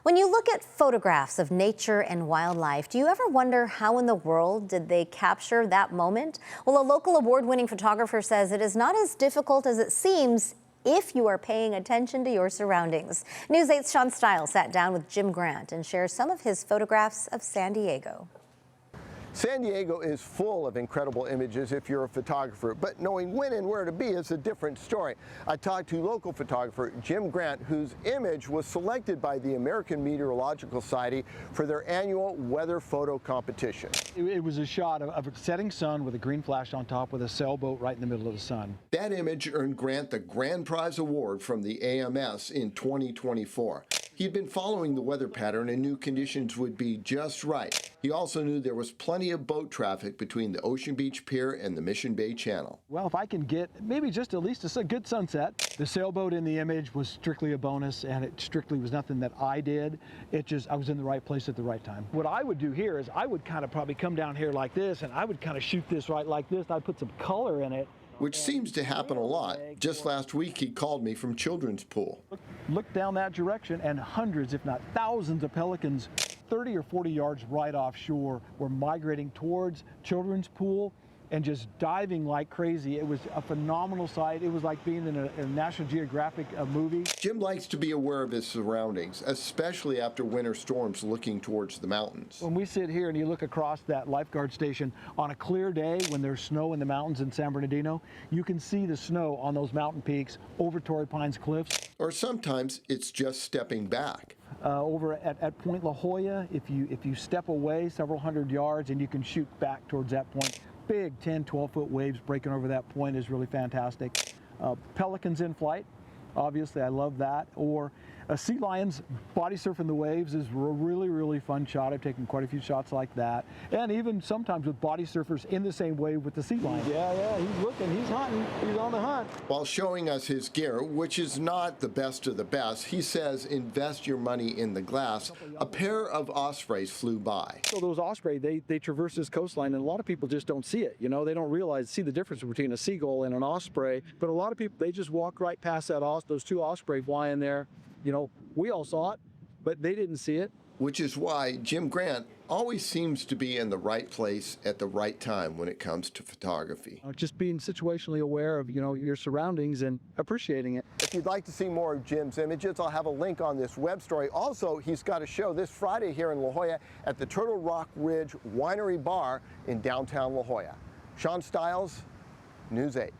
When you look at photographs of nature and wildlife, do you ever wonder how in the world did they capture that moment? Well, a local award-winning photographer says it is not as difficult as it seems if you are paying attention to your surroundings. News 8's Sean Stiles sat down with Jim Grant and shares some of his photographs of San Diego. San Diego is full of incredible images if you're a photographer, but knowing when and where to be is a different story. I talked to local photographer Jim Grant, whose image was selected by the American Meteorological Society for their annual weather photo competition. It was a shot of a setting sun with a green flash on top with a sailboat right in the middle of the sun. That image earned Grant the Grand Prize Award from the AMS in 2024. He'd been following the weather pattern and knew conditions would be just right. He also knew there was plenty of boat traffic between the Ocean Beach Pier and the Mission Bay Channel. Well, if I can get maybe just at least a good sunset. The sailboat in the image was strictly a bonus, and it strictly was nothing that I did. I was in the right place at the right time. What I would do here is I would kind of probably come down here like this, and I would kind of shoot this right like this. I'd put some color in it. Which seems to happen a lot. Just last week, he called me from Children's Pool. Look down that direction, and hundreds, if not thousands, of pelicans 30 or 40 yards right offshore were migrating towards Children's Pool and just diving like crazy. It was a phenomenal sight. It was like being in a National Geographic movie. Jim likes to be aware of his surroundings, especially after winter storms looking towards the mountains. When we sit here and you look across that lifeguard station on a clear day when there's snow in the mountains in San Bernardino, you can see the snow on those mountain peaks over Torrey Pines Cliffs. Or sometimes it's just stepping back. Over at Point La Jolla, if you step away several hundred yards and you can shoot back towards that point, big 10, 12-foot waves breaking over that point is really fantastic. Pelicans in flight, obviously I love that. Or sea lions body surfing the waves is a really, really fun shot. I've taken quite a few shots like that. And even sometimes with body surfers in the same wave with the sea lion. Yeah, he's looking, he's hunting, he's on the hunt. While showing us his gear, which is not the best of the best, he says invest your money in the glass. A pair of ospreys flew by. So those osprey, they traverse this coastline, and a lot of people just don't see it. You know, they don't see the difference between a seagull and an osprey. But a lot of people, they just walk right past those two osprey flying there. You know, we all saw it, but they didn't see it. Which is why Jim Grant always seems to be in the right place at the right time when it comes to photography. Just being situationally aware of, your surroundings and appreciating it. If you'd like to see more of Jim's images, I'll have a link on this web story. Also, he's got a show this Friday here in La Jolla at the Turtle Rock Ridge Winery Bar in downtown La Jolla. Sean Stiles, News 8.